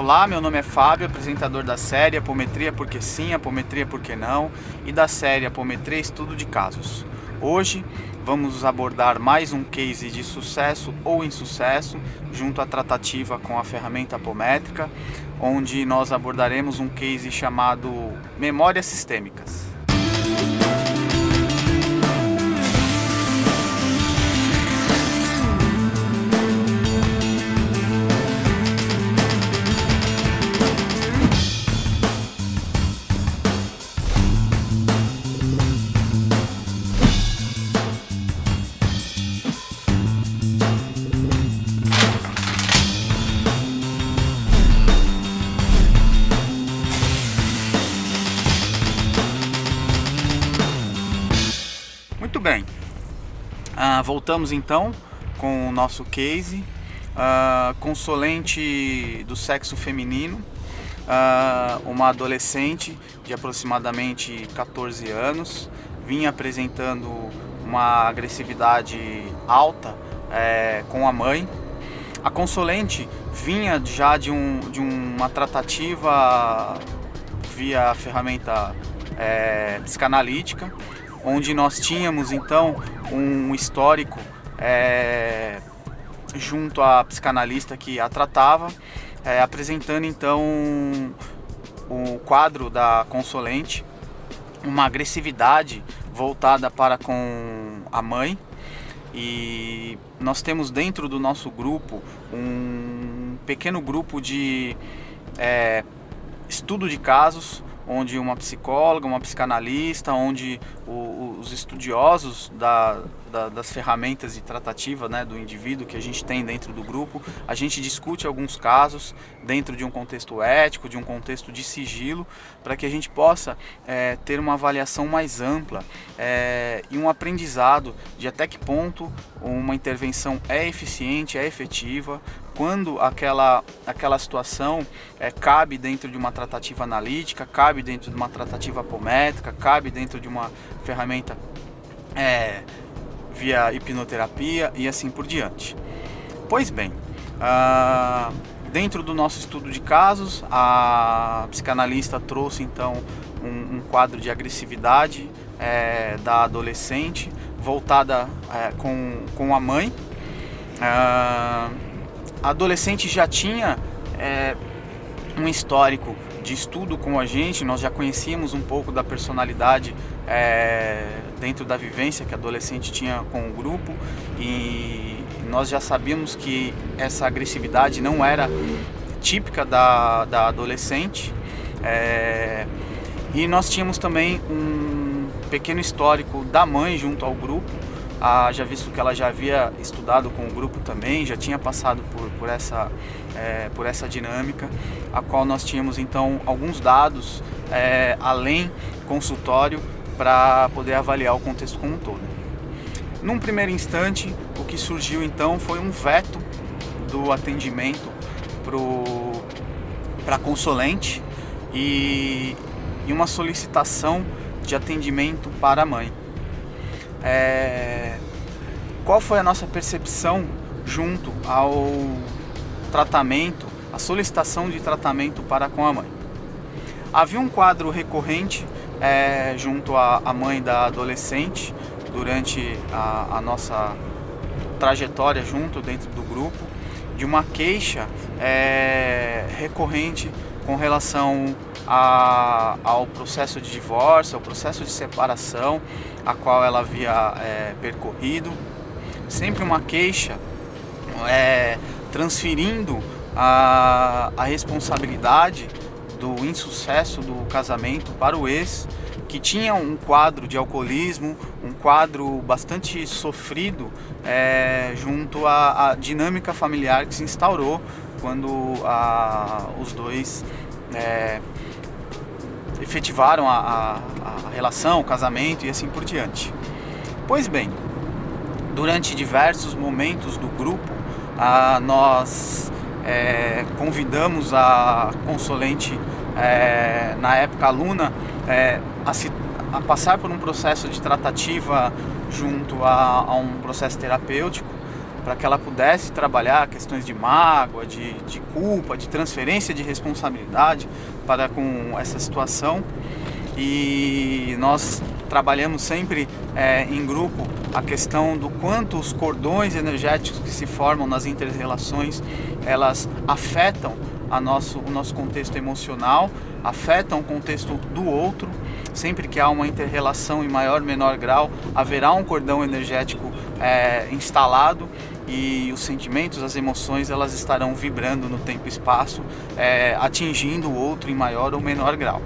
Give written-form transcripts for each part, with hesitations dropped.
Olá, meu nome é Fábio, apresentador da série Apometria Porque Sim, Apometria Porque Não e da série Apometria Estudo de Casos. Hoje vamos abordar mais um case de sucesso ou insucesso junto à tratativa com a ferramenta apométrica, onde nós abordaremos um case chamado Memórias Sistêmicas. Muito bem, voltamos então com o nosso case, consolente do sexo feminino, uma adolescente de aproximadamente 14 anos, vinha apresentando uma agressividade alta com a mãe. A consolente vinha já de uma tratativa via ferramenta psicanalítica, onde nós tínhamos então um histórico junto à psicanalista que a tratava, apresentando então o quadro da consolente, uma agressividade voltada para com a mãe. E nós temos dentro do nosso grupo um pequeno grupo de estudo de casos, onde uma psicóloga, uma psicanalista, onde os estudiosos das ferramentas de tratativa, né, do indivíduo que a gente tem dentro do grupo, a gente discute alguns casos dentro de um contexto ético, de um contexto de sigilo, para que a gente possa ter uma avaliação mais ampla e um aprendizado de até que ponto uma intervenção é eficiente, é efetiva, quando aquela situação cabe dentro de uma tratativa analítica, cabe dentro de uma tratativa apométrica, cabe dentro de uma ferramenta via hipnoterapia e assim por diante. Pois bem, dentro do nosso estudo de casos, a psicanalista trouxe então um quadro de agressividade da adolescente, voltada com a mãe. A adolescente já tinha um histórico de estudo com a gente, nós já conhecíamos um pouco da personalidade dentro da vivência que a adolescente tinha com o grupo, e nós já sabíamos que essa agressividade não era típica da adolescente, e nós tínhamos também um pequeno histórico da mãe junto ao grupo, já visto que ela já havia estudado com o grupo também, já tinha passado por essa dinâmica, a qual nós tínhamos então alguns dados além consultório para poder avaliar o contexto como um todo. Num primeiro instante, o que surgiu então foi um veto do atendimento para a consolente e uma solicitação de atendimento para a mãe. Qual foi a nossa percepção junto ao tratamento, a solicitação de tratamento para com a mãe? Havia um quadro recorrente junto à mãe da adolescente durante a nossa trajetória junto dentro do grupo, de uma queixa recorrente com relação ao processo de divórcio, ao processo de separação a qual ela havia percorrido. Sempre uma queixa transferindo a responsabilidade do insucesso do casamento para o ex, que tinha um quadro de alcoolismo, um quadro bastante sofrido junto à dinâmica familiar que se instaurou quando os dois efetivaram a relação, o casamento e assim por diante. Pois bem, durante diversos momentos do grupo, nós convidamos a consolente, na época aluna, a passar por um processo de tratativa junto a um processo terapêutico, para que ela pudesse trabalhar questões de mágoa, de culpa, de transferência de responsabilidade para com essa situação. E nós trabalhamos sempre em grupo a questão do quanto os cordões energéticos que se formam nas inter-relações, elas afetam o nosso contexto emocional, afetam o contexto do outro. Sempre que há uma inter-relação em maior ou menor grau, haverá um cordão energético instalado, e os sentimentos, as emoções, elas estarão vibrando no tempo e espaço, atingindo o outro em maior ou menor grau.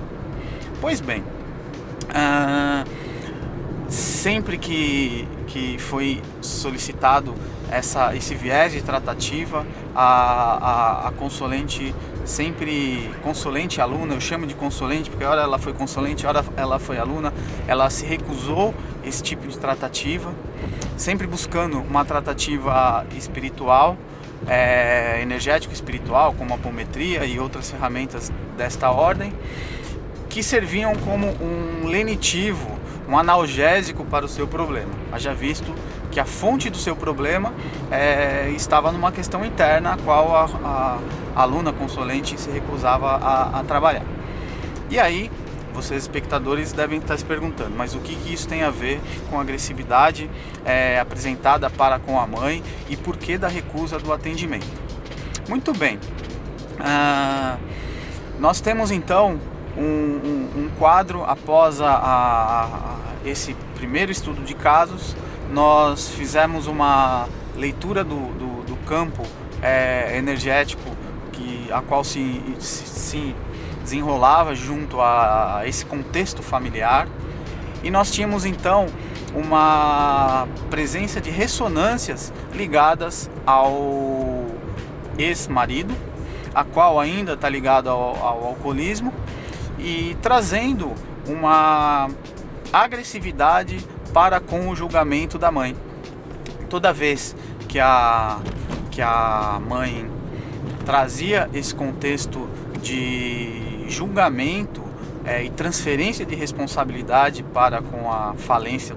Pois bem, sempre que foi solicitado esse viés de tratativa, a consulente, sempre consulente aluna, eu chamo de consulente porque ora ela foi consulente, ora ela foi aluna, ela se recusou esse tipo de tratativa, sempre buscando uma tratativa espiritual, energético espiritual, como a apometria e outras ferramentas desta ordem, que serviam como um lenitivo, um analgésico para o seu problema. Haja visto que a fonte do seu problema estava numa questão interna, a qual a aluna consulente se recusava a trabalhar. E aí, vocês espectadores devem estar se perguntando, mas o que isso tem a ver com a agressividade apresentada para com a mãe e por que da recusa do atendimento? Muito bem, nós temos então um quadro após esse primeiro estudo de casos. Nós fizemos uma leitura do campo energético a qual se desenrolava junto a esse contexto familiar, e nós tínhamos então uma presença de ressonâncias ligadas ao ex-marido, a qual ainda está ligado ao alcoolismo, e trazendo uma agressividade para com o julgamento da mãe. Toda vez que a mãe trazia esse contexto de julgamento e transferência de responsabilidade para com a falência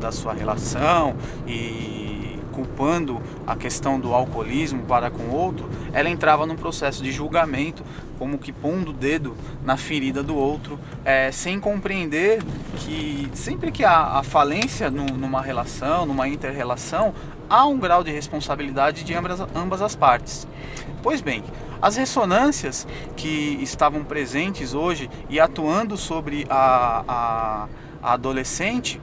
da sua relação, e culpando a questão do alcoolismo para com o outro, ela entrava num processo de julgamento, como que pondo o dedo na ferida do outro, sem compreender que sempre que há a falência numa relação, numa inter-relação, há um grau de responsabilidade de ambas as partes. Pois bem, as ressonâncias que estavam presentes hoje e atuando sobre a adolescente,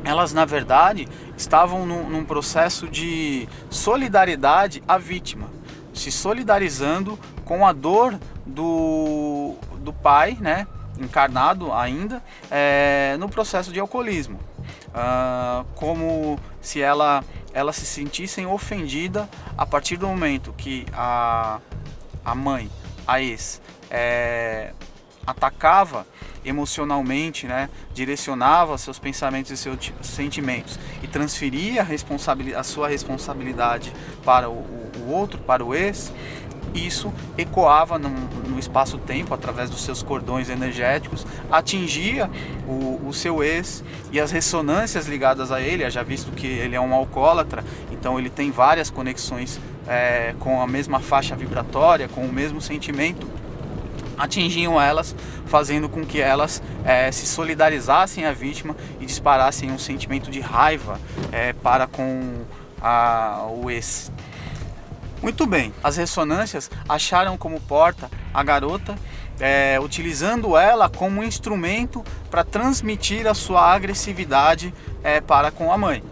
elas na verdade estavam num processo de solidariedade à vítima, se solidarizando com a dor do pai, né, encarnado ainda, no processo de alcoolismo, como se ela se sentissem ofendida a partir do momento que a mãe, a ex, atacava emocionalmente, né, direcionava seus pensamentos e seus sentimentos e transferia a sua responsabilidade para o outro, para o ex. Isso ecoava no espaço-tempo através dos seus cordões energéticos, atingia o seu ex, e as ressonâncias ligadas a ele, já visto que ele é um alcoólatra, então ele tem várias conexões com a mesma faixa vibratória, com o mesmo sentimento, atingiam elas, fazendo com que elas se solidarizassem à vítima e disparassem um sentimento de raiva para com o ex. Muito bem, as ressonâncias acharam como porta a garota, utilizando ela como instrumento para transmitir a sua agressividade para com a mãe.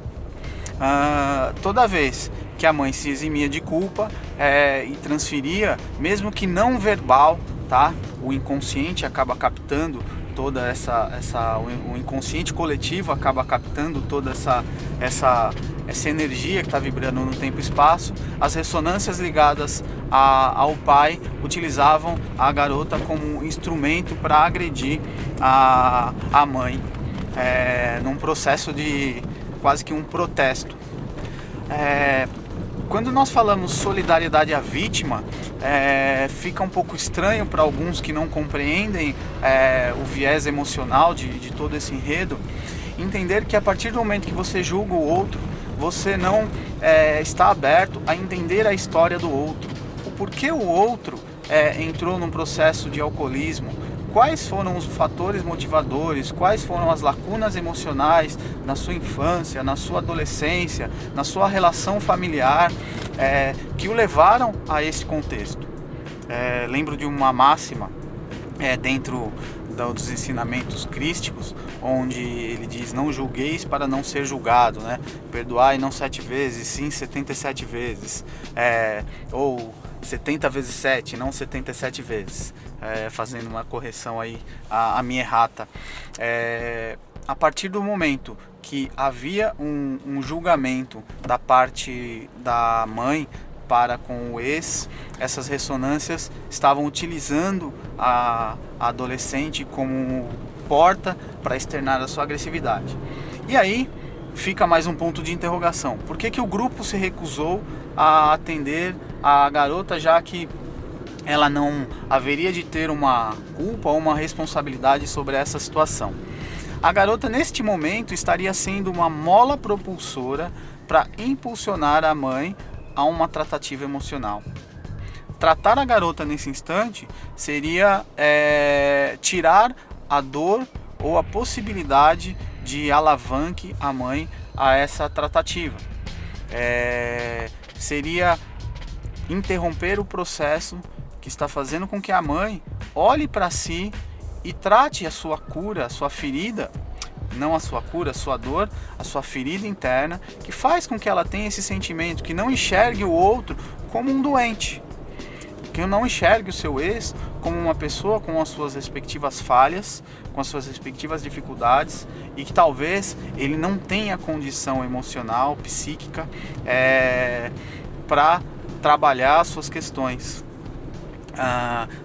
Toda vez que a mãe se eximia de culpa e transferia, mesmo que não verbal, tá? O inconsciente acaba captando toda o inconsciente coletivo acaba captando toda essa energia que está vibrando no tempo e espaço. As ressonâncias ligadas ao pai utilizavam a garota como instrumento para agredir a mãe, num processo de quase que um protesto. Quando nós falamos solidariedade à vítima, fica um pouco estranho para alguns que não compreendem o viés emocional de todo esse enredo, entender que a partir do momento que você julga o outro, você não está aberto a entender a história do outro, o porquê o outro entrou num processo de alcoolismo, quais foram os fatores motivadores, quais foram as lacunas emocionais na sua infância, na sua adolescência, na sua relação familiar, que o levaram a esse contexto. Lembro de uma máxima dentro dos ensinamentos crísticos, onde ele diz: não julgueis para não ser julgado, né? Perdoai não 7 vezes, sim 77 vezes, ou 70 vezes 7, não 77 vezes, fazendo uma correção aí à minha errata. A partir do momento que havia um julgamento da parte da mãe para com o ex, essas ressonâncias estavam utilizando a adolescente como porta para externar a sua agressividade. E aí fica mais um ponto de interrogação: por que o grupo se recusou a atender a garota, já que ela não haveria de ter uma culpa ou uma responsabilidade sobre essa situação? A garota, neste momento, estaria sendo uma mola propulsora para impulsionar a mãe a uma tratativa emocional. Tratar a garota nesse instante seria tirar a dor ou a possibilidade de alavanque a mãe a essa tratativa. Seria interromper o processo que está fazendo com que a mãe olhe para si e trate a sua cura, a sua ferida, não a sua cura, a sua dor, a sua ferida interna, que faz com que ela tenha esse sentimento, que não enxergue o outro como um doente, que não enxergue o seu ex como uma pessoa com as suas respectivas falhas, com as suas respectivas dificuldades, e que talvez ele não tenha condição emocional, psíquica, para trabalhar as suas questões.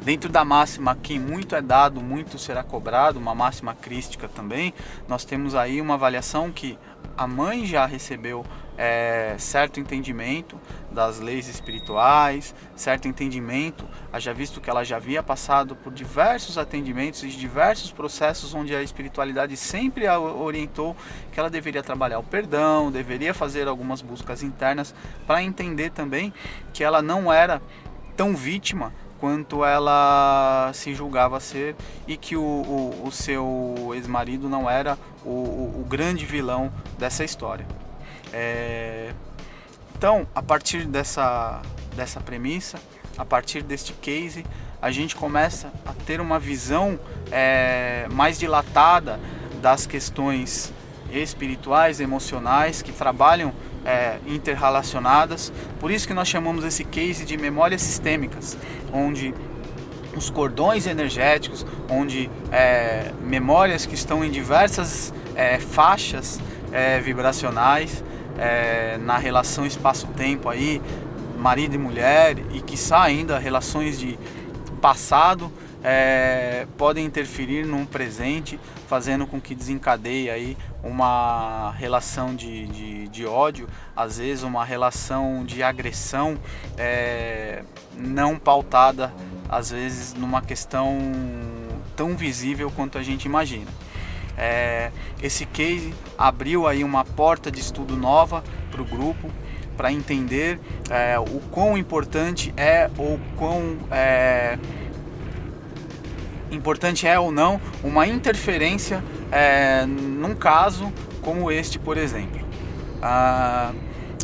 Dentro da máxima quem muito é dado, muito será cobrado, uma máxima crística também, nós temos aí uma avaliação que a mãe já recebeu certo entendimento das leis espirituais, certo entendimento, haja visto que ela já havia passado por diversos atendimentos e diversos processos onde a espiritualidade sempre a orientou que ela deveria trabalhar o perdão, deveria fazer algumas buscas internas para entender também que ela não era tão vítima quanto ela se julgava ser, e que o seu ex-marido não era o grande vilão dessa história. Então, a partir dessa premissa, a partir deste case, a gente começa a ter uma visão mais dilatada das questões espirituais, emocionais, que trabalham interrelacionadas. Por isso que nós chamamos esse case de memórias sistêmicas, onde os cordões energéticos, onde memórias que estão em diversas faixas vibracionais, na relação espaço-tempo aí, marido e mulher, e quiçá ainda relações de passado, podem interferir num presente, fazendo com que desencadeie aí uma relação de ódio, às vezes uma relação de agressão não pautada, às vezes numa questão tão visível quanto a gente imagina. Esse case abriu aí uma porta de estudo nova para o grupo, para entender o quão importante ou quão importante ou não uma interferência num caso como este, por exemplo.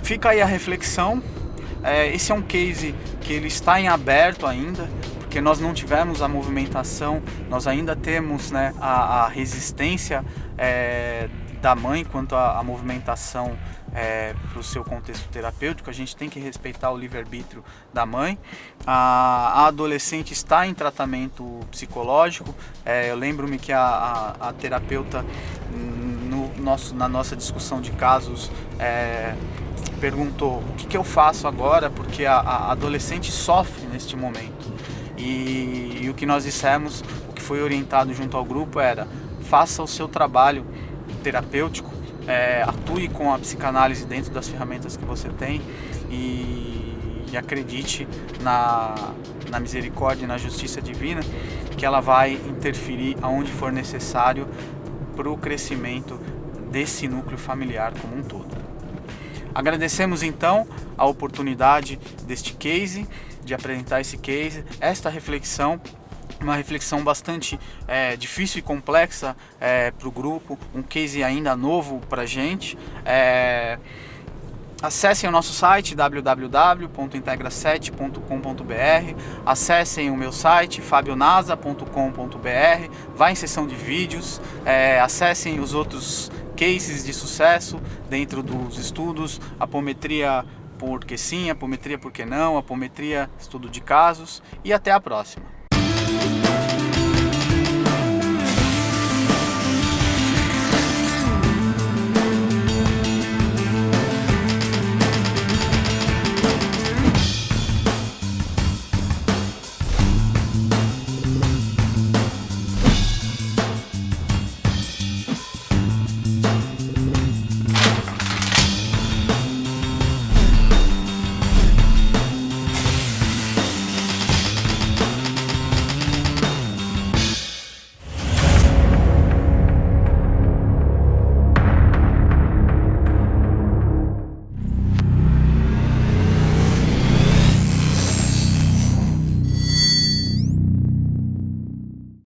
Fica aí a reflexão. Esse é um case que ele está em aberto ainda, porque nós não tivemos a movimentação, nós ainda temos, né, a resistência da mãe quanto à movimentação para o seu contexto terapêutico. A gente tem que respeitar o livre-arbítrio da mãe. A adolescente está em tratamento psicológico. Eu lembro-me que a terapeuta, na nossa discussão de casos, perguntou: o que eu faço agora, porque a adolescente sofre neste momento. E o que nós dissemos, o que foi orientado junto ao grupo era: faça o seu trabalho terapêutico, atue com a psicanálise dentro das ferramentas que você tem, e acredite na misericórdia e na justiça divina, que ela vai interferir aonde for necessário para o crescimento desse núcleo familiar como um todo. Agradecemos então a oportunidade deste case, de apresentar esse case, esta reflexão, uma reflexão bastante difícil e complexa para o grupo, um case ainda novo para a gente. Acessem o nosso site www.integra7.com.br, acessem o meu site fabionasa.com.br, vá em seção de vídeos, acessem os outros cases de sucesso dentro dos estudos, apometria porque sim, apometria porque não, apometria estudo de casos, e até a próxima.